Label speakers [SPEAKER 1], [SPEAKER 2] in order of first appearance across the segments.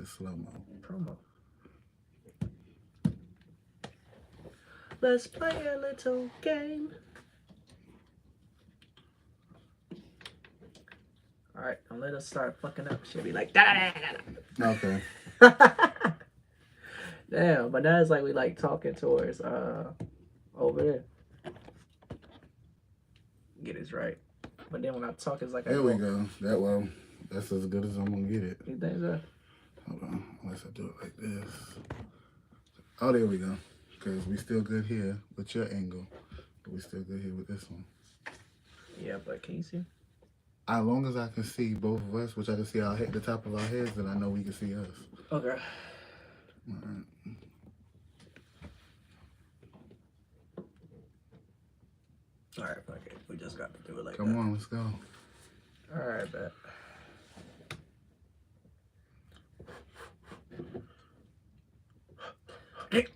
[SPEAKER 1] to slow-mo.
[SPEAKER 2] Promo. Let's play a little game. All right, and let us start fucking up. She'll be like, da da da da.
[SPEAKER 1] Okay.
[SPEAKER 2] Damn, but now it's like we like talking towards over there. Get it right. But then when I talk, it's like
[SPEAKER 1] There we go. That's as good as I'm gonna get it.
[SPEAKER 2] You think so?
[SPEAKER 1] Hold on, unless I do it like this. Oh, there we go. Because we still good here with your angle, but we still good here with this one.
[SPEAKER 2] Yeah, but can you see?
[SPEAKER 1] As long as I can see both of us, which I can see the top of our heads, then I know we can see us.
[SPEAKER 2] Okay.
[SPEAKER 1] All right.
[SPEAKER 2] All right, fuck it. We just got to do it like
[SPEAKER 1] Come
[SPEAKER 2] that.
[SPEAKER 1] on, let's go.
[SPEAKER 2] All right, bet.
[SPEAKER 1] Okay.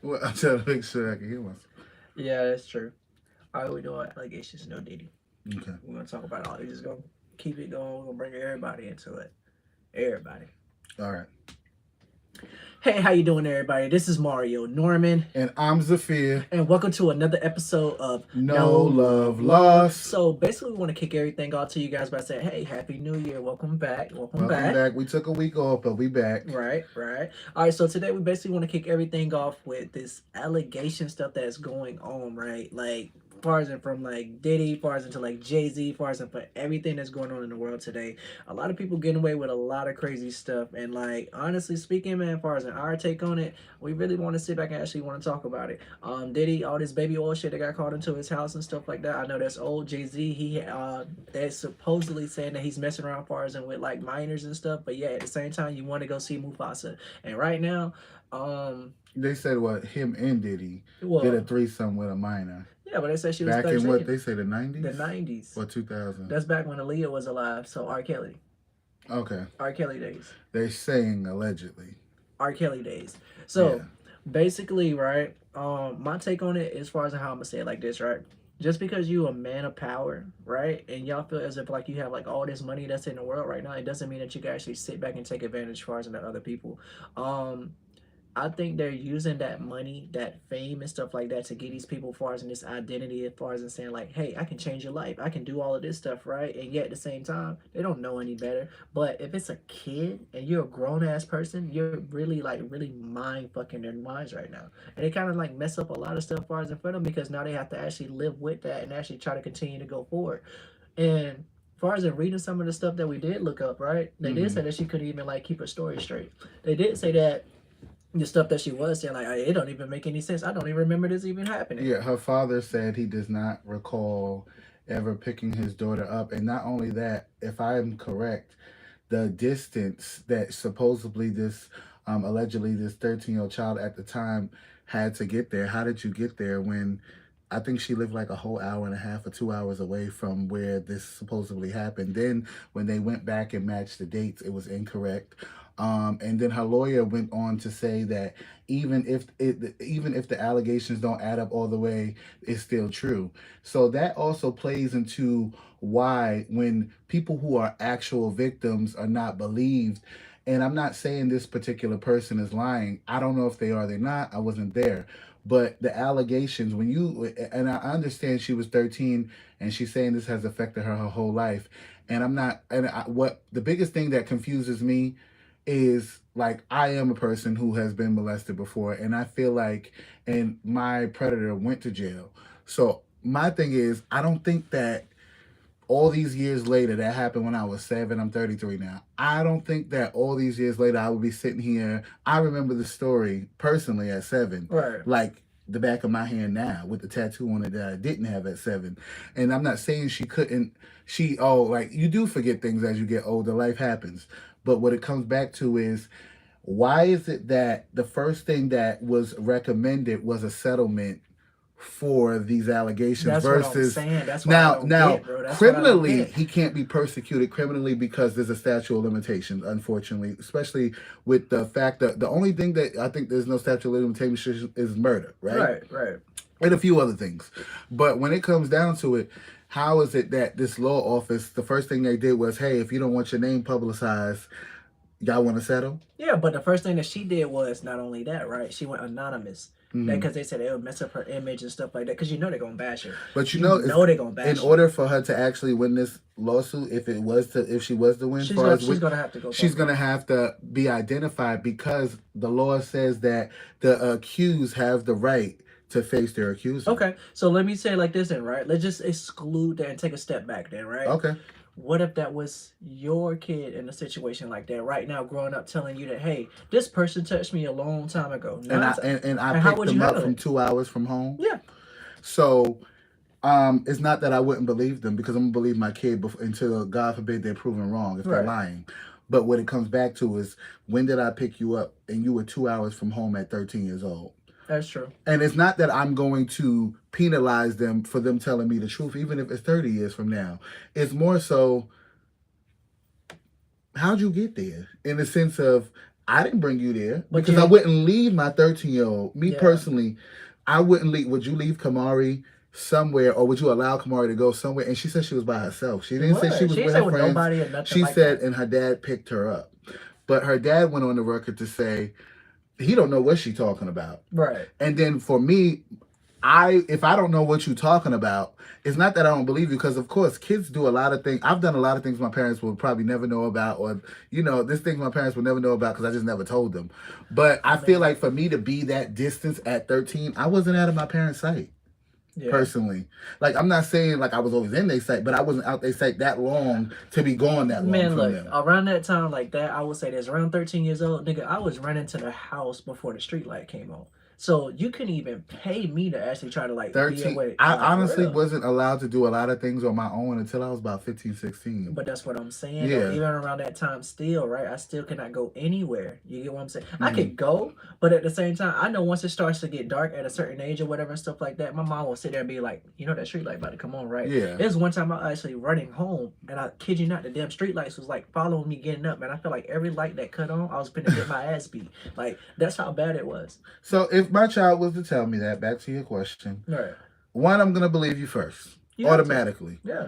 [SPEAKER 1] Well, I'm trying to make sure I can hear myself.
[SPEAKER 2] Yeah, that's true. All right, we doing allegations, no diddy.
[SPEAKER 1] Okay.
[SPEAKER 2] We're gonna talk about all. We're just gonna keep it going. We're gonna bring everybody into it. Everybody.
[SPEAKER 1] All right.
[SPEAKER 2] Hey, how you doing, everybody? This is Mario Norman.
[SPEAKER 1] And I'm Zafir.
[SPEAKER 2] And welcome to another episode of
[SPEAKER 1] No Love Lost.
[SPEAKER 2] So basically, we want to kick everything off to you guys by saying, hey, Happy New Year. Welcome back. Welcome back.
[SPEAKER 1] We took a week off, but we back.
[SPEAKER 2] Right. All right, so today we basically want to kick everything off with this allegation stuff that's going on, right? Like, far as from like Diddy, far as into like Jay-Z, far as for everything that's going on in the world today. A lot of people getting away with a lot of crazy stuff. And like, honestly speaking, man, far as our take on it, we really want to sit back and actually want to talk about it. Diddy, all this baby oil shit that got called into his house and stuff like that. I know that's old. Jay-Z, they're supposedly saying that he's messing around far as with like minors and stuff. But yeah, at the same time, you want to go see Mufasa. And right now,
[SPEAKER 1] they said what him and Diddy did a threesome with a minor.
[SPEAKER 2] Yeah, but they said she was
[SPEAKER 1] back
[SPEAKER 2] 13.
[SPEAKER 1] In what they say the 90s.
[SPEAKER 2] The 90s
[SPEAKER 1] or 2000.
[SPEAKER 2] That's back when Aaliyah was alive. So R. Kelly.
[SPEAKER 1] Okay.
[SPEAKER 2] R. Kelly days.
[SPEAKER 1] They're saying allegedly.
[SPEAKER 2] R. Kelly days. So basically, right. My take on it, as far as how I'm gonna say it like this, right. Just because you a man of power, right, and y'all feel as if like you have like all this money that's in the world right now, it doesn't mean that you can actually sit back and take advantage as far as the other people. I think they're using that money, that fame and stuff like that to get these people as far as in this identity, as far as in saying like, hey, I can change your life. I can do all of this stuff, right? And yet at the same time, they don't know any better. But if it's a kid and you're a grown ass person, you're really mind fucking their minds right now. And it kind of like mess up a lot of stuff as far as in front of them because now they have to actually live with that and actually try to continue to go forward. And as far as in reading some of the stuff that we did look up, right? They did say that she couldn't even like keep her story straight. They did say that the stuff that she was saying, like, it don't even make any sense. I don't even remember this even happening.
[SPEAKER 1] Yeah, her father said he does not recall ever picking his daughter up. And not only that, if I'm correct, the distance that supposedly this, allegedly this 13-year-old child at the time had to get there. How did you get there when I think she lived like a whole hour and a half or 2 hours away from where this supposedly happened? Then when they went back and matched the dates, it was incorrect. And then her lawyer went on to say that even if the allegations don't add up all the way, it's still true. So that also plays into why when people who are actual victims are not believed. And I'm not saying this particular person is lying. I don't know if they are, they're not. I wasn't there. But the allegations, and I understand she was 13 and she's saying this has affected her whole life. And what the biggest thing that confuses me is like, I am a person who has been molested before, and I feel like, and my predator went to jail. So my thing is, I don't think that all these years later, that happened when I was 7, I'm 33 now. I don't think that all these years later, I would be sitting here. I remember the story personally at 7.
[SPEAKER 2] Right.
[SPEAKER 1] Like the back of my hand now with the tattoo on it that I didn't have at 7. And I'm not saying she couldn't, like you do forget things as you get older, life happens. But what it comes back to is, why is it that the first thing that was recommended was a settlement for these allegations?
[SPEAKER 2] That's
[SPEAKER 1] versus
[SPEAKER 2] what I'm saying. That's
[SPEAKER 1] now
[SPEAKER 2] That's
[SPEAKER 1] criminally he can't be persecuted criminally because there's a statute of limitations, unfortunately, especially with the fact that the only thing that I think there's no statute of limitations is murder, right?
[SPEAKER 2] Right.
[SPEAKER 1] and a few other things. But when it comes down to it, how is it that this law office, the first thing they did was, hey, if you don't want your name publicized, y'all want to settle?
[SPEAKER 2] Yeah, but the first thing that she did was not only that, right? She went anonymous.
[SPEAKER 1] Mm-hmm.
[SPEAKER 2] Because they said it would mess up her image and stuff like that. Because you know they're gonna bash her.
[SPEAKER 1] But you
[SPEAKER 2] know they're gonna
[SPEAKER 1] in
[SPEAKER 2] bash her.
[SPEAKER 1] order for her to actually win this lawsuit, if she was to win,
[SPEAKER 2] she's gonna have to go.
[SPEAKER 1] She's gonna have to be identified because the law says that the accused have the right to face their accuser.
[SPEAKER 2] Okay, so let me say it like this then, right? Let's just exclude that and take a step back then, right?
[SPEAKER 1] Okay.
[SPEAKER 2] What if that was your kid in a situation like that right now, growing up, telling you that, hey, this person touched me a long time ago,
[SPEAKER 1] and I picked them up from 2 hours from home?
[SPEAKER 2] Yeah.
[SPEAKER 1] So, it's not that I wouldn't believe them, because I'm gonna believe my kid until, God forbid, they're proven wrong if they're lying. But what it comes back to is, when did I pick you up and you were 2 hours from home at 13 years old?
[SPEAKER 2] That's true.
[SPEAKER 1] And it's not that I'm going to penalize them for them telling me the truth, even if it's 30 years from now. It's more so, how'd you get there? In the sense of, I didn't bring you there, because I wouldn't leave my 13-year-old. Me personally, I wouldn't leave. Would you leave Kamari somewhere, or would you allow Kamari to go somewhere? And she said she was by herself. She didn't say she was with her friends.
[SPEAKER 2] Nobody or nothing.
[SPEAKER 1] She said, and her dad picked her up. But her dad went on the record to say he don't know what she's talking about.
[SPEAKER 2] Right.
[SPEAKER 1] And then for me, if I don't know what you're talking about, it's not that I don't believe you, because of course kids do a lot of things. I've done a lot of things my parents would probably never know about, or this thing my parents would never know about because I just never told them. But I feel like for me to be that distance at 13, I wasn't out of my parents' sight. Yeah. Personally, like, I'm not saying like I was always in their sight, but I wasn't out their sight that long to be gone that long. Man, look,
[SPEAKER 2] around that time like that, I would say this, around 13 years old, nigga, I was running to the house before the street light came on. So you couldn't even pay me to actually try to like
[SPEAKER 1] 13. Be away. I honestly wasn't allowed to do a lot of things on my own until I was about 15, 16.
[SPEAKER 2] But that's what I'm saying. Yeah. Though, even around that time still, right? I still cannot go anywhere. You get what I'm saying? Mm-hmm. I could go, but at the same time, I know once it starts to get dark at a certain age or whatever and stuff like that, my mom will sit there and be like, that street light about to come on, right?
[SPEAKER 1] Yeah.
[SPEAKER 2] There's one time I was actually running home, and I kid you not, the damn street lights was like following me getting up, man. I feel like every light that cut on, I was finna get my ass beat. Like, that's how bad it was.
[SPEAKER 1] So if my child was to tell me that, back to your question.
[SPEAKER 2] Right.
[SPEAKER 1] One, I'm going to believe you first. Automatically.
[SPEAKER 2] Yeah.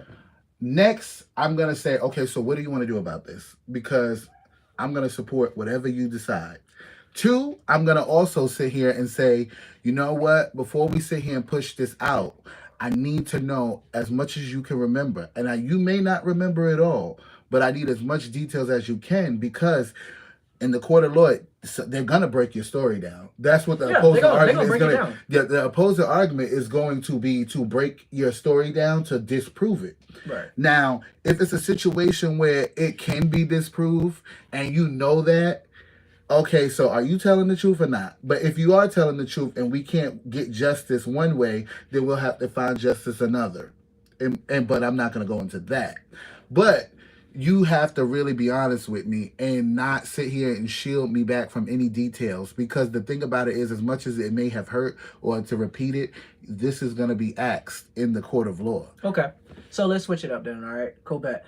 [SPEAKER 1] Next, I'm going to say, okay, so what do you want to do about this? Because I'm going to support whatever you decide. Two, I'm going to also sit here and say, you know what? Before we sit here and push this out, I need to know as much as you can remember. And you may not remember it all, but I need as much details as you can, because in the court of law, they're gonna break your story down. That's what the opposing argument is gonna. The opposing argument is going to be to break your story down to disprove it.
[SPEAKER 2] Right.
[SPEAKER 1] Now, if it's a situation where it can be disproved and you know that, okay, so are you telling the truth or not? But if you are telling the truth and we can't get justice one way, then we'll have to find justice another. But I'm not gonna go into that. But you have to really be honest with me and not sit here and shield me back from any details, because the thing about it is, as much as it may have hurt, or to repeat it, this is going to be asked in the court of law.
[SPEAKER 2] Okay. So let's switch it up then, all right? Cool, bet.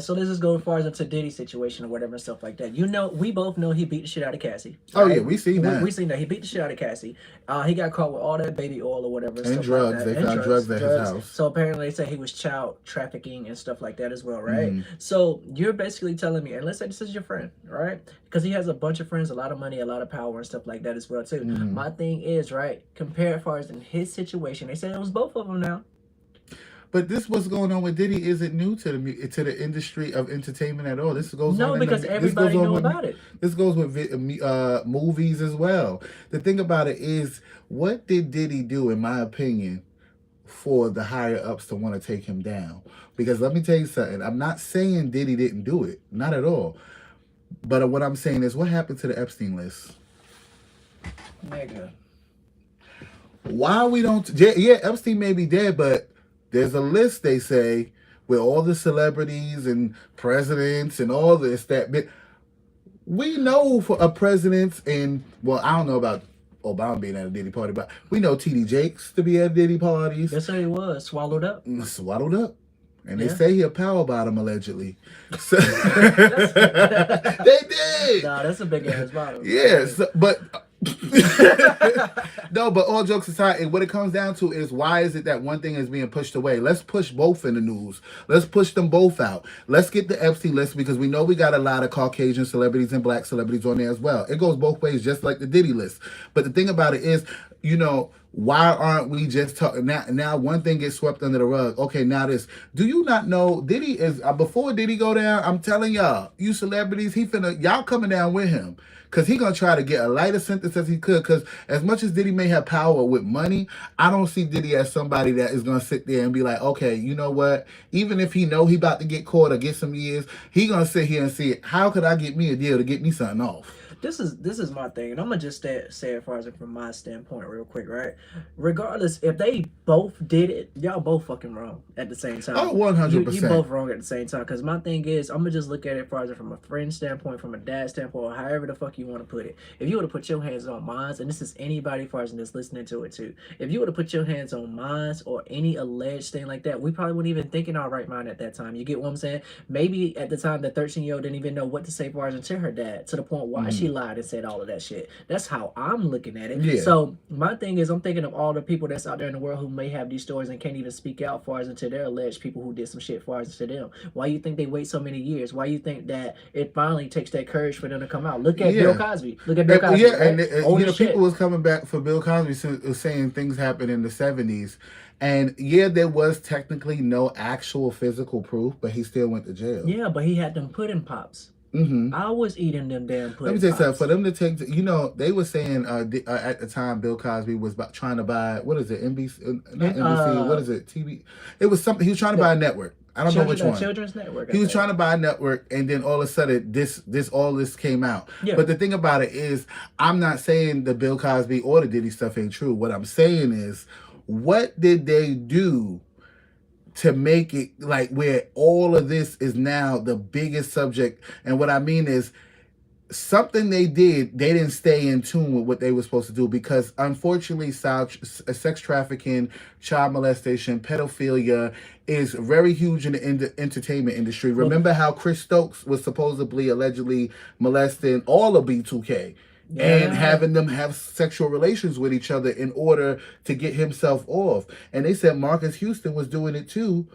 [SPEAKER 2] So let's just go as far as into Diddy situation or whatever and stuff like that. We both know he beat the shit out of Cassie.
[SPEAKER 1] Right? Oh yeah, we seen that.
[SPEAKER 2] We seen that he beat the shit out of Cassie. He got caught with all that baby oil or whatever
[SPEAKER 1] and drugs. Like that. They found drugs at his house.
[SPEAKER 2] So apparently they said he was child trafficking and stuff like that as well, right? Mm. So you're basically telling me, and let's say this is your friend, right? Because he has a bunch of friends, a lot of money, a lot of power and stuff like that as well too. Mm. My thing is, right, compare as far as in his situation, they said it was both of them now.
[SPEAKER 1] But what's going on with Diddy isn't new to the industry of entertainment at all. This goes on
[SPEAKER 2] because everybody knows about it.
[SPEAKER 1] This goes with movies as well. The thing about it is, what did Diddy do, in my opinion, for the higher ups to want to take him down? Because let me tell you something. I'm not saying Diddy didn't do it, not at all. But what I'm saying is, what happened to the Epstein list?
[SPEAKER 2] Nigga.
[SPEAKER 1] Why we don't? Yeah, Epstein may be dead, but there's a list, they say, with all the celebrities and presidents and all this that we know for a president, and well, I don't know about Obama being at a Diddy party, but we know T.D. Jakes to be at Diddy parties.
[SPEAKER 2] That's how he was, swallowed up.
[SPEAKER 1] Swallowed up. And they say he a power bottom, allegedly. So, they did.
[SPEAKER 2] Nah, that's a big ass bottom.
[SPEAKER 1] Yeah, but No, but all jokes aside, what it comes down to is why is it that one thing is being pushed away? Let's push both in the news. Let's push them both out. Let's get the Epstein list because we know we got a lot of Caucasian celebrities and black celebrities on there as well. It goes both ways, just like the Diddy list. But the thing about it is, why aren't we just talking now? Now one thing gets swept under the rug. Okay, now this. Do you not know Diddy is before Diddy go down? I'm telling y'all, you celebrities, y'all coming down with him. Because he going to try to get a lighter sentence as he could. Because as much as Diddy may have power with money, I don't see Diddy as somebody that is going to sit there and be like, okay, you know what? Even if he know he about to get caught or get some years, he going to sit here and see, how could I get me a deal to get me something off?
[SPEAKER 2] This is my thing, and I'm gonna just say it as far as from my standpoint, real quick, right? Regardless, if they both did it, y'all both fucking wrong at the same time.
[SPEAKER 1] Oh, 100%.
[SPEAKER 2] You both wrong at the same time. Because my thing is, I'm gonna just look at it as far as from a friend standpoint, from a dad standpoint, or however the fuck you want to put it. If you were to put your hands on mine, and this is anybody as far as that's listening to it too, if you were to put your hands on mine or any alleged thing like that, we probably wouldn't even think in our right mind at that time. You get what I'm saying? Maybe at the time, the 13-year-old didn't even know what to say as far as to her dad, to the point why she lied and said all of that shit. That's how I'm looking at it.
[SPEAKER 1] Yeah.
[SPEAKER 2] So my thing is, I'm thinking of all the people that's out there in the world who may have these stories and can't even speak out far as into their alleged people who did some shit far as to them. Why you think they wait so many years? Why you think that it finally takes that courage for them to come out? Look at Bill Cosby. Look at Bill Cosby.
[SPEAKER 1] Yeah,
[SPEAKER 2] right?
[SPEAKER 1] and people was coming back for Bill Cosby saying things happened in the 70s. And yeah, there was technically no actual physical proof, but he still went to jail.
[SPEAKER 2] Yeah, but he had them pudding pops. I was eating them damn pudding.
[SPEAKER 1] Let me tell you something. For them to take, they were saying at the time Bill Cosby was trying to buy, what is it, NBC, not NBC, what is it, TV? It was something. He was trying to buy a network. I don't know which one.
[SPEAKER 2] Children's Network.
[SPEAKER 1] He was trying to buy a network, and then all of a sudden, all this came out. Yeah. But the thing about it is, I'm not saying the Bill Cosby or the Diddy stuff ain't true. What I'm saying is, what did they do to make it like where all of this is now the biggest subject? And what I mean is, something they didn't stay in tune with what they were supposed to do, because unfortunately sex trafficking, child molestation, pedophilia is very huge in the entertainment industry. Remember how Chris Stokes was supposedly allegedly molesting all of B2K and having them have sexual relations with each other in order to get himself off. And they said Marcus Houston was doing it too.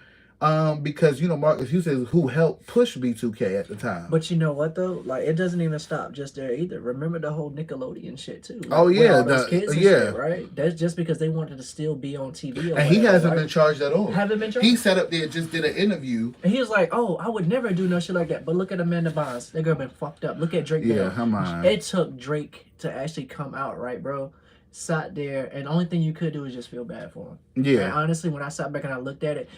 [SPEAKER 1] Because Marcus Houston is who helped push B2K at the time.
[SPEAKER 2] But you know what though? Like, it doesn't even stop just there either. Remember the whole Nickelodeon shit too. Like,
[SPEAKER 1] oh yeah,
[SPEAKER 2] those kids and shit, right? That's just because they wanted to still be on TV.
[SPEAKER 1] And he hasn't been charged at all.
[SPEAKER 2] Haven't been charged.
[SPEAKER 1] He sat up there, just did an interview,
[SPEAKER 2] and he was like, "Oh, I would never do no shit like that." But look at Amanda Bynes. That girl been fucked up. Look at Drake.
[SPEAKER 1] Yeah, come on.
[SPEAKER 2] It took Drake to actually come out, right, bro? Sat there, and the only thing you could do is just feel bad for him.
[SPEAKER 1] Yeah.
[SPEAKER 2] And honestly, when I sat back and I looked at it,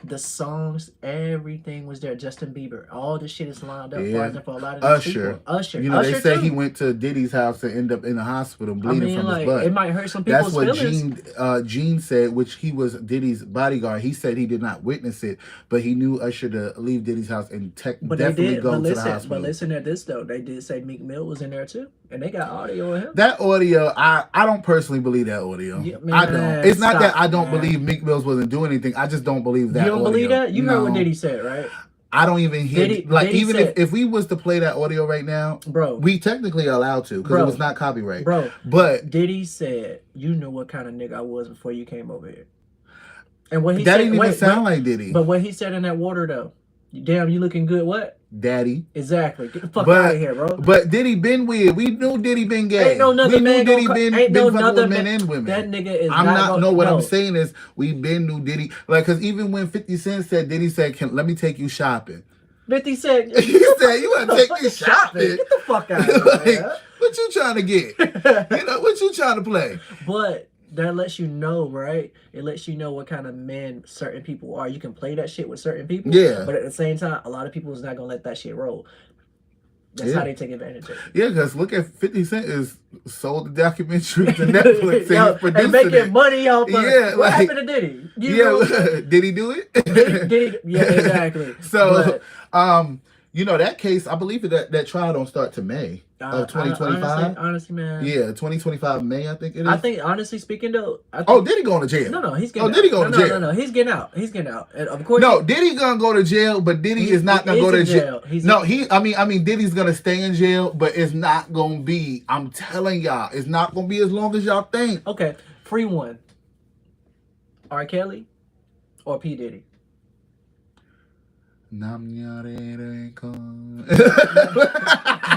[SPEAKER 2] the songs, everything was there. Justin Bieber, all the shit is lined up for a lot of
[SPEAKER 1] Usher.
[SPEAKER 2] people. Usher.
[SPEAKER 1] They
[SPEAKER 2] Usher
[SPEAKER 1] say
[SPEAKER 2] too.
[SPEAKER 1] he went to Diddy's house and ended up in the hospital bleeding from his butt.
[SPEAKER 2] It might hurt some people's feelings.
[SPEAKER 1] That's what Gene said, which he was Diddy's bodyguard. He said he did not witness it, but he knew Usher to leave Diddy's house and definitely go to the hospital.
[SPEAKER 2] But listen at this though. They did say Meek Mill was in there too, and they got audio of him.
[SPEAKER 1] That audio, I don't personally believe that audio. Yeah, man, I don't. It's not that I don't believe Meek Mills wasn't doing anything. I just don't believe that.
[SPEAKER 2] You don't
[SPEAKER 1] audio.
[SPEAKER 2] Believe that? You heard what Diddy said, right?
[SPEAKER 1] I don't even hear
[SPEAKER 2] Diddy
[SPEAKER 1] even
[SPEAKER 2] said,
[SPEAKER 1] if we was to play that audio right now,
[SPEAKER 2] bro,
[SPEAKER 1] we technically are allowed to because it was not copyright,
[SPEAKER 2] bro.
[SPEAKER 1] But
[SPEAKER 2] Diddy said, "You knew what kind of nigga I was before you came over here." And what he
[SPEAKER 1] that
[SPEAKER 2] said,
[SPEAKER 1] didn't even sound like Diddy.
[SPEAKER 2] But what he said in that water though, damn, you looking good. What?
[SPEAKER 1] Daddy.
[SPEAKER 2] Exactly. Get the fuck out of here, bro.
[SPEAKER 1] But Diddy been weird. We knew Diddy been gay.
[SPEAKER 2] Ain't no another
[SPEAKER 1] we
[SPEAKER 2] man
[SPEAKER 1] knew Diddy been fucking with men and women.
[SPEAKER 2] That nigga is
[SPEAKER 1] what I'm saying is we been knew Diddy. Like, because even when 50 Cent said, Diddy said, let me take you shopping.
[SPEAKER 2] 50 Cent.
[SPEAKER 1] He said, you want to take me shopping?
[SPEAKER 2] Get the fuck out of here, man.
[SPEAKER 1] What you trying to get? What you trying to play?
[SPEAKER 2] But that lets you know, right? It lets you know what kind of men certain people are. You can play that shit with certain people.
[SPEAKER 1] Yeah.
[SPEAKER 2] But at the same time, a lot of people is not going to let that shit roll. That's how they take advantage of it.
[SPEAKER 1] Yeah, because look at 50 Cent is sold the documentary to Netflix
[SPEAKER 2] and making money off of it.
[SPEAKER 1] Yeah,
[SPEAKER 2] what happened to Diddy?
[SPEAKER 1] Did he do it?
[SPEAKER 2] Diddy, yeah, exactly.
[SPEAKER 1] So, You know that case, I believe that trial don't start to May of
[SPEAKER 2] Honestly,
[SPEAKER 1] 2025.
[SPEAKER 2] honestly, man.
[SPEAKER 1] Yeah, 2025 May, I think it
[SPEAKER 2] I
[SPEAKER 1] is.
[SPEAKER 2] think, honestly speaking, though, I
[SPEAKER 1] Oh,
[SPEAKER 2] think
[SPEAKER 1] Diddy going to jail?
[SPEAKER 2] no, he's
[SPEAKER 1] Oh,
[SPEAKER 2] getting
[SPEAKER 1] Diddy
[SPEAKER 2] out.
[SPEAKER 1] going to jail?
[SPEAKER 2] No, he's getting out. He's getting out. And of course,
[SPEAKER 1] No, Diddy gonna go to jail, but Diddy is not gonna
[SPEAKER 2] he
[SPEAKER 1] go
[SPEAKER 2] is
[SPEAKER 1] to
[SPEAKER 2] in
[SPEAKER 1] jail.
[SPEAKER 2] jail. He's
[SPEAKER 1] No,
[SPEAKER 2] in jail.
[SPEAKER 1] I mean, Diddy's gonna stay in jail, but it's not gonna be. I'm telling y'all, it's not gonna be as long as y'all think.
[SPEAKER 2] Okay, free one. R. Kelly or P. Diddy?
[SPEAKER 1] I'm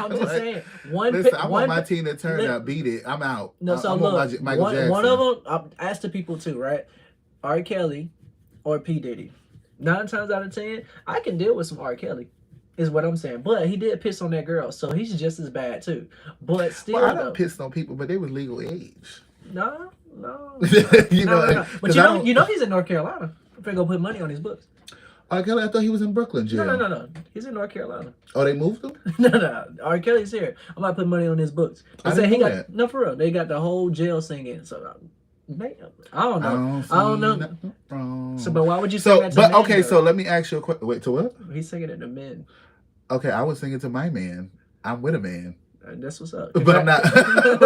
[SPEAKER 2] just saying.
[SPEAKER 1] Listen, I want my Tina Turner beat it. I'm out.
[SPEAKER 2] No, so
[SPEAKER 1] I
[SPEAKER 2] look,
[SPEAKER 1] want my Michael Jackson.
[SPEAKER 2] one of them. I asked the people too, right? R. Kelly or P. Diddy. 9 times out of 10, I can deal with some R. Kelly. Is what I'm saying. But he did piss on that girl, so he's just as bad too. But still,
[SPEAKER 1] well, I don't piss on people, but they was legal age.
[SPEAKER 2] No.
[SPEAKER 1] You know,
[SPEAKER 2] no. But you know he's in North Carolina. I'm finna go put money on his books.
[SPEAKER 1] R. Kelly, I thought he was in Brooklyn jail.
[SPEAKER 2] No. He's in North Carolina.
[SPEAKER 1] Oh, they moved him?
[SPEAKER 2] No. R. Kelly's here. I'm about to put money on his books.
[SPEAKER 1] I said he got that.
[SPEAKER 2] No, for real. They got the whole jail singing. So I don't know. So, but why would you say that to men?
[SPEAKER 1] Okay,
[SPEAKER 2] though?
[SPEAKER 1] so let me ask you a question. Wait, to what?
[SPEAKER 2] He's singing it to men.
[SPEAKER 1] Okay, I was singing to my man. I'm with a man.
[SPEAKER 2] That's what's up.
[SPEAKER 1] But I'm not. But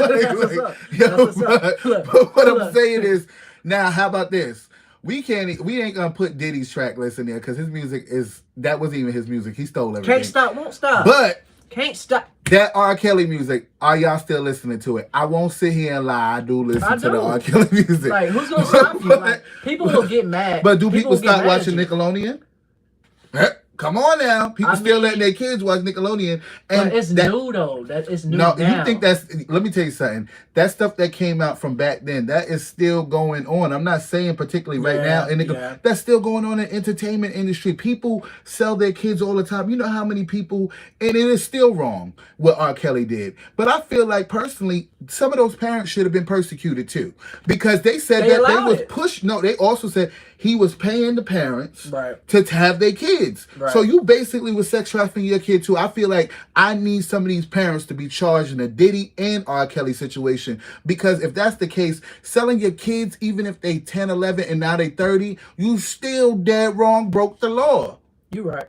[SPEAKER 1] what I'm saying is, now how about this? We ain't gonna put Diddy's track list in there because his music that wasn't even his music. He stole everything.
[SPEAKER 2] Can't stop, won't stop.
[SPEAKER 1] But
[SPEAKER 2] can't stop.
[SPEAKER 1] That R. Kelly music, are y'all still listening to it? I won't sit here and lie. I do listen to the R. Kelly music.
[SPEAKER 2] Like, who's gonna stop you? Like, people will get mad.
[SPEAKER 1] But do people stop watching Nickelodeon? Come on now. People still letting their kids watch Nickelodeon. And
[SPEAKER 2] it's new though. That is new.
[SPEAKER 1] No,
[SPEAKER 2] now.
[SPEAKER 1] You think let me tell you something. That stuff that came out from back then, that is still going on. I'm not saying particularly right now. That's still going on in the entertainment industry. People sell their kids all the time. You know how many people, and it is still wrong what R. Kelly did. But I feel like personally, some of those parents should have been persecuted too. Because they said they was pushed. No, they also said he was paying the parents to have their kids. Right. So you basically was sex trafficking your kid too. I feel like I need some of these parents to be charged in a Diddy and R. Kelly situation. Because if that's the case, selling your kids, even if they 10, 11, and now they 30, you still dead wrong, broke the law.
[SPEAKER 2] You're right.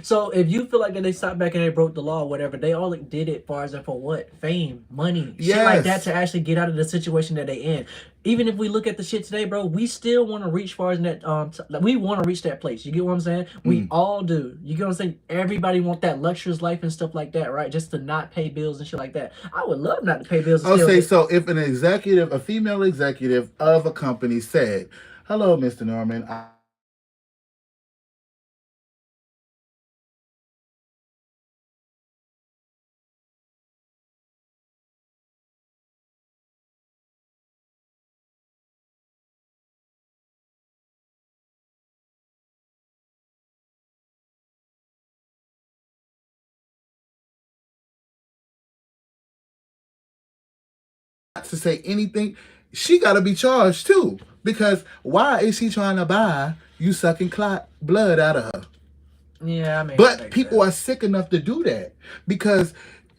[SPEAKER 2] So if you feel like that they stopped back and they broke the law or whatever, they all did it for what? Fame, money, shit like that to actually get out of the situation that they in. Even if we look at the shit today, bro, we still want to reach far as that. We want to reach that place. You get what I'm saying? We all do. You get what I'm saying? Everybody want that luxurious life and stuff like that, right? Just to not pay bills and shit like that. I would love not to pay bills.
[SPEAKER 1] I'll say so. If a female executive of a company said, "Hello, Mr. Norman. to say anything," she got to be charged too. Because why is she trying to buy you sucking blood out of her?
[SPEAKER 2] Yeah, I mean,
[SPEAKER 1] but people are sick enough to do that because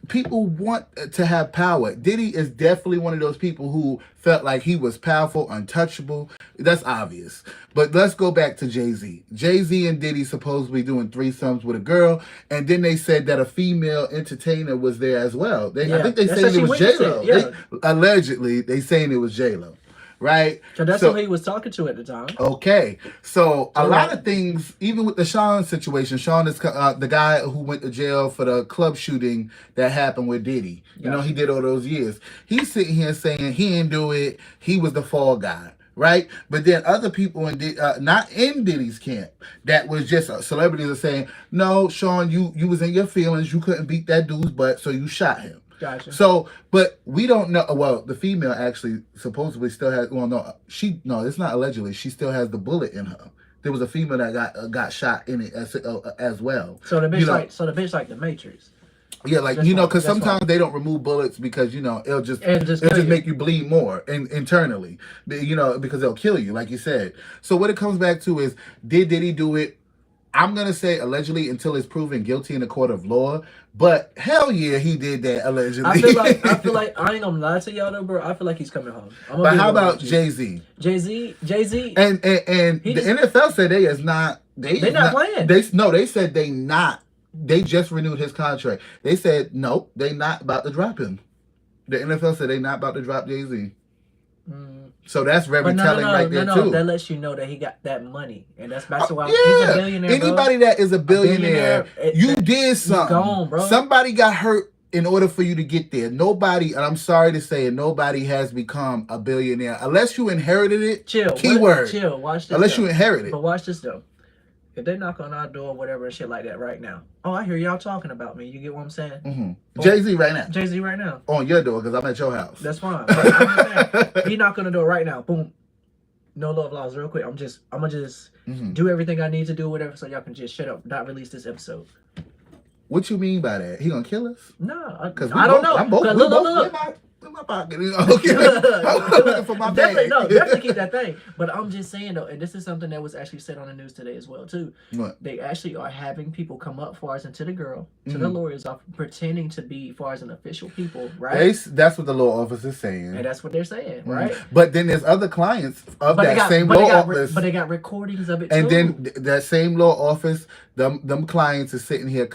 [SPEAKER 1] people want to have power. Diddy is definitely one of those people who felt like he was powerful, untouchable. That's obvious. But let's go back to Jay-Z. Jay-Z and Diddy supposedly doing threesomes with a girl, and then they said that a female entertainer was there as well. I think they saying it was J-Lo. Allegedly, they saying it was J-Lo. Right?
[SPEAKER 2] So that's who he was talking to at the time.
[SPEAKER 1] Okay. So a lot of things, even with the Sean situation, Sean is the guy who went to jail for the club shooting that happened with Diddy. You know, he did all those years. He's sitting here saying he didn't do it. He was the fall guy. Right? But then other people not in Diddy's camp that was just celebrities are saying, no, Sean, you was in your feelings. You couldn't beat that dude's butt, so you shot him.
[SPEAKER 2] Gotcha.
[SPEAKER 1] So, but we don't know. Well, the female actually supposedly still has. Well, no, it's not allegedly. She still has the bullet in her. There was a female that got shot in it as well.
[SPEAKER 2] So the bitch like the Matrix.
[SPEAKER 1] Yeah, like because sometimes they don't remove bullets because it'll just make you bleed more internally. Because they'll kill you, like you said. So what it comes back to is, did Diddy do it? I'm going to say allegedly until it's proven guilty in the court of law. But hell yeah, he did that allegedly.
[SPEAKER 2] I feel like I ain't going to lie to y'all though, bro. I feel like he's coming home.
[SPEAKER 1] But how about Jay-Z?
[SPEAKER 2] Jay-Z?
[SPEAKER 1] And the NFL said they is not
[SPEAKER 2] They're not playing.
[SPEAKER 1] They said they just renewed his contract. They said no, they not about to drop him. The NFL said they not about to drop Jay-Z. So that's very telling right there too.
[SPEAKER 2] That lets you know that he got that money, and that's why he's a billionaire.
[SPEAKER 1] Anybody that is a billionaire, you did something.
[SPEAKER 2] Gone, bro.
[SPEAKER 1] Somebody got hurt in order for you to get there. Nobody, and I'm sorry to say it, nobody has become a billionaire unless you inherited it.
[SPEAKER 2] Chill.
[SPEAKER 1] Keyword.
[SPEAKER 2] Chill. Watch this.
[SPEAKER 1] Unless you inherit it.
[SPEAKER 2] But watch this though. If they knock on our door or whatever and shit like that right now, oh, I hear y'all talking about me. You get what I'm saying?
[SPEAKER 1] Mm-hmm. Jay-Z right now.
[SPEAKER 2] Jay-Z right now.
[SPEAKER 1] On your door because I'm at your house.
[SPEAKER 2] That's fine. But I'm just saying, he knock on the door right now. Boom. No love laws, real quick. I'm gonna just do everything I need to do, whatever, so y'all can just shut up, not release this episode.
[SPEAKER 1] What you mean by that? He gonna kill us?
[SPEAKER 2] No, I don't know.
[SPEAKER 1] I'm both. Look. In my pocket. Okay. I'm looking for my bag.
[SPEAKER 2] Definitely keep that thing. But I'm just saying though, and this is something that was actually said on the news today as well too.
[SPEAKER 1] What?
[SPEAKER 2] They actually are having people come up for us and to the girl, to the lawyers, are pretending to be far as an official people, right?
[SPEAKER 1] That's what the law office is saying.
[SPEAKER 2] And that's what they're saying, right?
[SPEAKER 1] But then there's other clients of that same law office.
[SPEAKER 2] But they got recordings of it
[SPEAKER 1] and
[SPEAKER 2] too.
[SPEAKER 1] And then that same law office, them clients is sitting here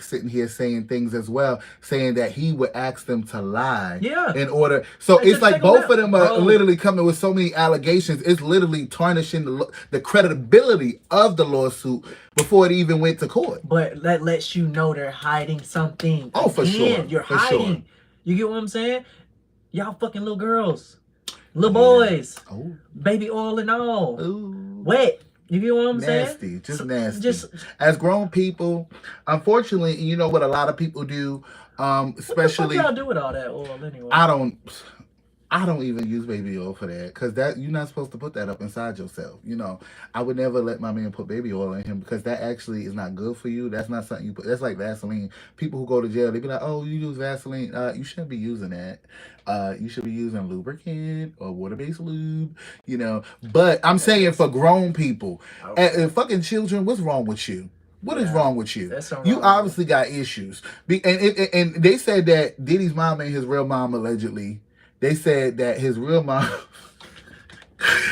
[SPEAKER 1] sitting here saying things as well, saying that he would ask them to lie.
[SPEAKER 2] Yeah.
[SPEAKER 1] In order, so it's like both of them are literally coming with so many allegations. It's literally tarnishing the credibility of the lawsuit before it even went to court.
[SPEAKER 2] But that lets you know they're hiding something.
[SPEAKER 1] Oh, for sure.
[SPEAKER 2] You're hiding. Sure. You get what I'm saying? Y'all fucking little girls, little boys, baby oil and all, wet. You get what I'm saying?
[SPEAKER 1] Nasty. Just as grown people, unfortunately, you know what a lot of people do. Especially,
[SPEAKER 2] what the fuck y'all do with all that oil anyway?
[SPEAKER 1] I don't even use baby oil for that because you're not supposed to put that up inside yourself. You know, I would never let my man put baby oil in him because that actually is not good for you. That's not something you put. That's like Vaseline. People who go to jail, they be like, "Oh, you use Vaseline? You shouldn't be using that. You should be using lubricant or water-based lube." You know, but I'm saying for grown people, and fucking children, what's wrong with you? What is wrong with you? You obviously got issues. And they said that Diddy's mom ain't his real mom, allegedly. They said that his real mom...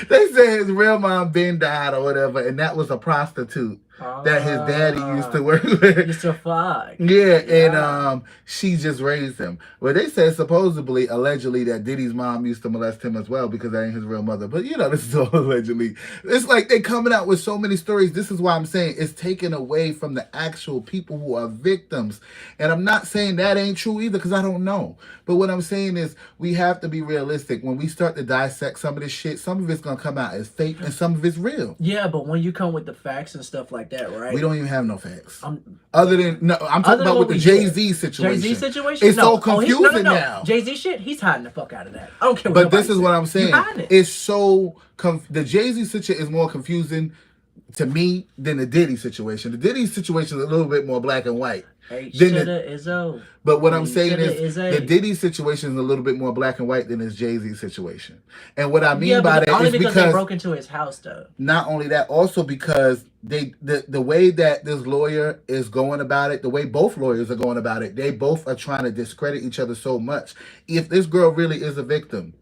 [SPEAKER 1] they said his real mom been died or whatever, and that was a prostitute that his daddy used to work with.
[SPEAKER 2] Used to fuck.
[SPEAKER 1] Yeah, and she just raised him. Well, they said supposedly, allegedly, that Diddy's mom used to molest him as well because that ain't his real mother. But, you know, this is all allegedly. It's like they coming out with so many stories. This is why I'm saying it's taken away from the actual people who are victims. And I'm not saying that ain't true either because I don't know. But what I'm saying is we have to be realistic. When we start to dissect some of this shit, some of it's going to come out as fake and some of it's real.
[SPEAKER 2] Yeah, but when you come with the facts and stuff like that, right?
[SPEAKER 1] We don't even have no facts. I'm talking about with the Jay-Z situation.
[SPEAKER 2] Jay-Z situation?
[SPEAKER 1] It's so confusing now.
[SPEAKER 2] Jay-Z shit, he's hiding the fuck out of that. I don't care what
[SPEAKER 1] But this is what I'm saying. It's so... the Jay-Z situation is more confusing to me than the Diddy situation. The Diddy situation is a little bit more black and white. But what I'm saying is the Diddy situation is a little bit more black and white than his Jay-Z situation. And what I mean by that is because
[SPEAKER 2] they broke into his house, though.
[SPEAKER 1] Not only that, also because the way that this lawyer is going about it, the way both lawyers are going about it, they both are trying to discredit each other so much. If this girl really is a victim,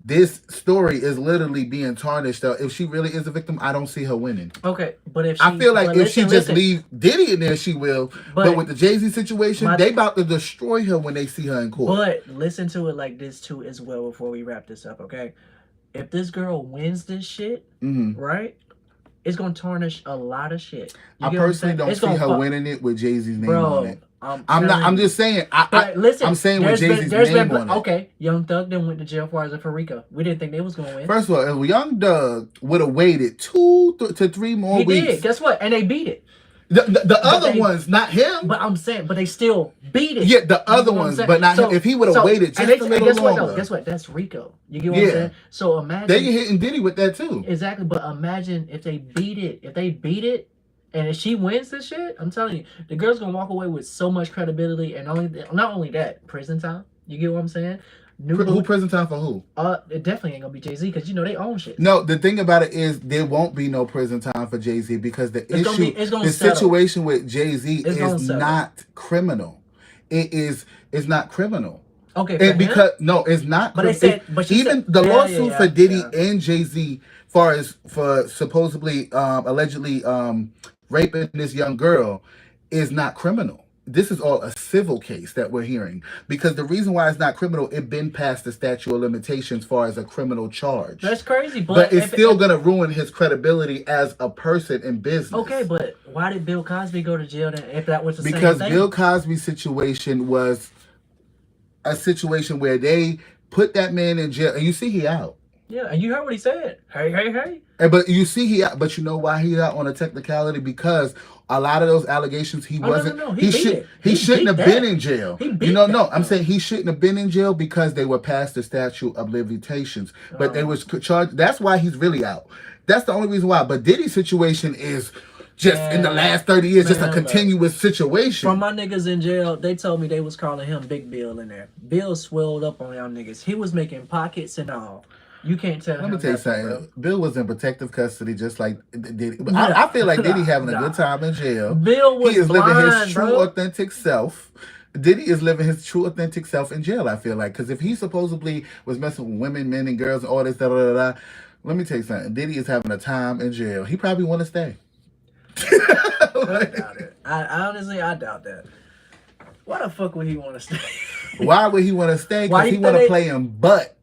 [SPEAKER 1] this story is literally being tarnished. If she really is a victim, I don't see her winning.
[SPEAKER 2] Okay, but if
[SPEAKER 1] I feel like if she just leave Diddy in there, she will. But with the Jay-Z situation, they about to destroy her when they see her in court.
[SPEAKER 2] But listen to it like this too as well before we wrap this up, okay? If this girl wins this shit, right? It's gonna tarnish a lot of shit.
[SPEAKER 1] I personally don't see her winning it with Jay-Z's name on it. I'm just saying.
[SPEAKER 2] Listen,
[SPEAKER 1] I'm saying with Jay-Z's name on it.
[SPEAKER 2] Okay, Young Thug then went to jail for Rico. We didn't think they was gonna win.
[SPEAKER 1] First of all, if Young Thug would have waited 2 to 3 more weeks,
[SPEAKER 2] he did. Guess what? And they beat it.
[SPEAKER 1] The other ones, not him.
[SPEAKER 2] But I'm saying, but they still beat it.
[SPEAKER 1] Yeah, the other ones, but not him. If he would have waited just a little longer.
[SPEAKER 2] Guess what? That's Rico. You get what I'm saying? So imagine
[SPEAKER 1] they get hitting Diddy with that too.
[SPEAKER 2] Exactly, but imagine if they beat it. If they beat it, and if she wins this shit, I'm telling you, the girl's gonna walk away with so much credibility, and not only that, prison time. You get what I'm saying?
[SPEAKER 1] Who prison time for who?
[SPEAKER 2] It definitely ain't gonna be Jay-Z because you know they own shit.
[SPEAKER 1] No, the thing about it is there won't be no prison time for Jay-Z because the situation with Jay-Z is not criminal. It's not criminal.
[SPEAKER 2] Okay, for
[SPEAKER 1] And
[SPEAKER 2] him.
[SPEAKER 1] because no, it's not.
[SPEAKER 2] But they said, but she
[SPEAKER 1] Even
[SPEAKER 2] said,
[SPEAKER 1] the
[SPEAKER 2] yeah, yeah,
[SPEAKER 1] lawsuit for
[SPEAKER 2] yeah,
[SPEAKER 1] Diddy
[SPEAKER 2] yeah.
[SPEAKER 1] and Jay-Z, far as for supposedly, allegedly, raping this young girl, is not criminal. This is all a civil case that we're hearing, because the reason why it's not criminal, it been past the statute of limitations far as a criminal charge,
[SPEAKER 2] That's crazy.
[SPEAKER 1] but
[SPEAKER 2] But
[SPEAKER 1] it's still gonna ruin his credibility as a person in
[SPEAKER 2] okay,
[SPEAKER 1] business.
[SPEAKER 2] but why did Bill Cosby go to jail then if that was the same
[SPEAKER 1] Because Bill
[SPEAKER 2] thing?
[SPEAKER 1] Cosby's situation was a situation where they put that man in jail, and you see he out.
[SPEAKER 2] Yeah, and you heard what he said. Hey, hey, hey.
[SPEAKER 1] But you see he out. But you know why he out on a technicality? Because a lot of those allegations he
[SPEAKER 2] Oh no, no,
[SPEAKER 1] wasn't.
[SPEAKER 2] no. He beat it.
[SPEAKER 1] He shouldn't
[SPEAKER 2] beat
[SPEAKER 1] have been
[SPEAKER 2] that.
[SPEAKER 1] in jail.
[SPEAKER 2] He
[SPEAKER 1] You
[SPEAKER 2] beat
[SPEAKER 1] know, no,
[SPEAKER 2] that.
[SPEAKER 1] I'm
[SPEAKER 2] Though.
[SPEAKER 1] saying he shouldn't have been in jail because they were past the statute of limitations. But they
[SPEAKER 2] Oh.
[SPEAKER 1] was charged. That's why he's really out. That's the only reason why. But Diddy's situation is just in the last 30 years, just a
[SPEAKER 2] Man, look.
[SPEAKER 1] continuous situation.
[SPEAKER 2] From my niggas in jail, they told me they was calling him Big Bill in there. Bill swelled up on y'all niggas. He was making pockets and all. You can't tell
[SPEAKER 1] Let
[SPEAKER 2] him
[SPEAKER 1] me tell you
[SPEAKER 2] nothing,
[SPEAKER 1] something.
[SPEAKER 2] bro.
[SPEAKER 1] Bill was in protective custody, just like Diddy. I feel like Diddy having a good time in jail.
[SPEAKER 2] Bill was
[SPEAKER 1] He is living his
[SPEAKER 2] blind,
[SPEAKER 1] true,
[SPEAKER 2] bro.
[SPEAKER 1] authentic self. Diddy is living his true, authentic self in jail. I feel like, because if he supposedly was messing with women, men, and girls, and all this, da da da, let me tell you something. Diddy is having a time in jail. He probably want to stay.
[SPEAKER 2] I doubt it. I honestly, I doubt that. Why the fuck would he want to stay?
[SPEAKER 1] Why would he want to stay?
[SPEAKER 2] Why
[SPEAKER 1] Because
[SPEAKER 2] you
[SPEAKER 1] he want to
[SPEAKER 2] think
[SPEAKER 1] play him butt.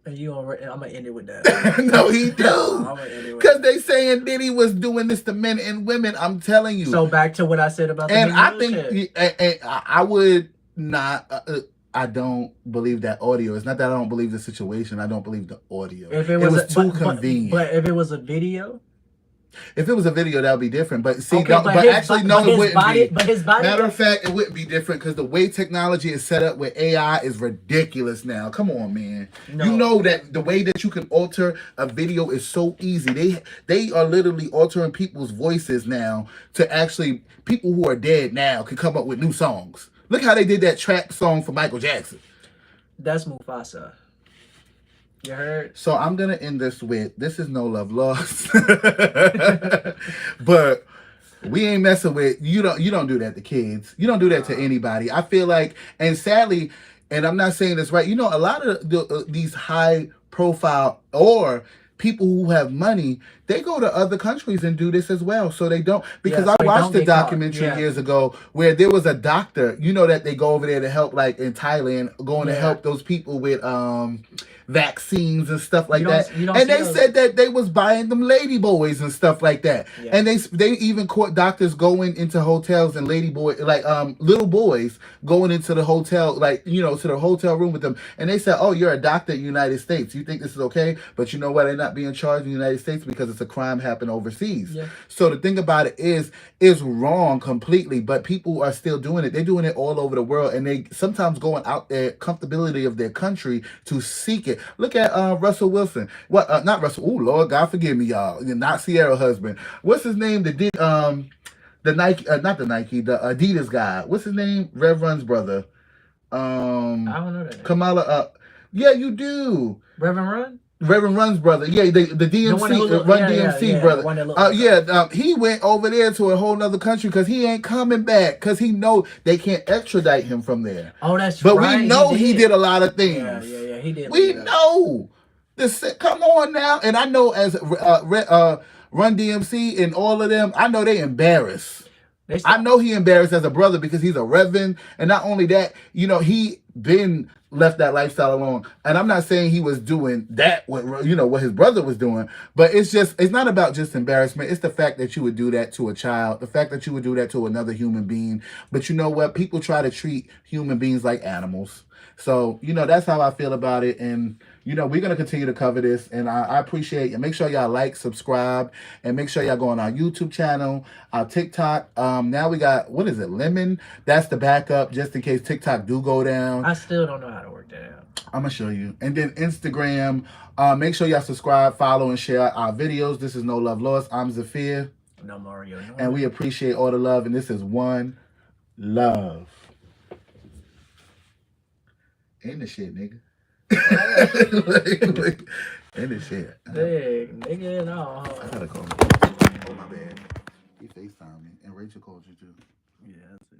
[SPEAKER 2] And you already, I'm gonna end it with that.
[SPEAKER 1] No, he
[SPEAKER 2] I'm
[SPEAKER 1] do.
[SPEAKER 2] gonna end it with
[SPEAKER 1] Because they saying Diddy was doing this to men and women. I'm telling you.
[SPEAKER 2] So back to what I said about the
[SPEAKER 1] And
[SPEAKER 2] Meek
[SPEAKER 1] I
[SPEAKER 2] Mill
[SPEAKER 1] think
[SPEAKER 2] shit.
[SPEAKER 1] I would not. I don't believe that audio. It's not that I don't believe the situation. I don't believe the audio.
[SPEAKER 2] If
[SPEAKER 1] it was too convenient.
[SPEAKER 2] But if it was a video,
[SPEAKER 1] if it was a video, that would be different. But see,
[SPEAKER 2] okay,
[SPEAKER 1] no, but actually, no, it wouldn't
[SPEAKER 2] body,
[SPEAKER 1] be.
[SPEAKER 2] But his body.
[SPEAKER 1] Matter of fact, it wouldn't be different because the way technology is set up with AI is ridiculous now. Come on, man.
[SPEAKER 2] No.
[SPEAKER 1] You know that the way that you can alter a video is so easy. They are literally altering people's voices now to actually, people who are dead now can come up with new songs. Look how they did that trap song for Michael Jackson.
[SPEAKER 2] That's Mufasa. You heard?
[SPEAKER 1] So I'm gonna end this with, this is no love lost. But we ain't messing with, you don't do that to kids. You don't do that to anybody. I feel like, and sadly, and I'm not saying this right, you know, a lot of these high profile or people who have money, they go to other countries and do this as well. So they don't, because I watched a documentary years ago where there was a doctor, you know, that they go over there to help, like in Thailand, going to help those people with vaccines and stuff like that. And they said that they was buying them lady boys and stuff like that. Yeah. And they even caught doctors going into hotels and lady boy, like little boys going into the hotel, like, you know, to the hotel room with them. And they said, oh, you're a doctor in the United States. You think this is okay? But you know what? They're not being charged in the United States because it's a crime happened overseas. Yeah. So the thing about it is wrong completely, but people are still doing it. They're doing it all over the world, and they sometimes going out their comfortability of their country to seek it. Look at Russell Wilson. What? Not Russell. Oh Lord, God forgive me, y'all. Not Sierra husband. What's his name? That did the Nike, not the Nike, the Adidas guy. What's his name? Rev Run's brother.
[SPEAKER 2] I don't know that name.
[SPEAKER 1] Kamala. Yeah, you do.
[SPEAKER 2] Reverend Run.
[SPEAKER 1] Reverend Run's brother, the DMC, Run DMC brother. He went over there to a whole nother country because he ain't coming back because he know they can't extradite him from there.
[SPEAKER 2] Oh, that's
[SPEAKER 1] but
[SPEAKER 2] right.
[SPEAKER 1] But we know he did a lot of things.
[SPEAKER 2] Yeah, he did.
[SPEAKER 1] We know. Come on now, and I know as Run DMC and all of them, I know they embarrassed. I know he embarrassed as a brother because he's a reverend, and not only that, you know, he been left that lifestyle alone. And I'm not saying he was doing that, what his brother was doing, but it's not about just embarrassment. It's the fact that you would do that to a child, the fact that you would do that to another human being. But you know what? People try to treat human beings like animals. So, you know, that's how I feel about it. And, you know, we're going to continue to cover this. And I appreciate you. Make sure y'all like, subscribe, and make sure y'all go on our YouTube channel, our TikTok. Now we got, what is it, Lemon? That's the backup just in case TikTok do go down.
[SPEAKER 2] I still don't know how to work that out.
[SPEAKER 1] I'm going to show you. And then Instagram. Make sure y'all subscribe, follow, and share our videos. This is No Love Lost. I'm Zafir.
[SPEAKER 2] No Mario. No.
[SPEAKER 1] And we appreciate all the love. And this is One Love. End the shit, nigga. End the shit.
[SPEAKER 2] Dang, nigga, no.
[SPEAKER 1] I gotta call him. Oh, my bad. He FaceTimed me. And Rachel called you too.
[SPEAKER 2] Yeah, that's it.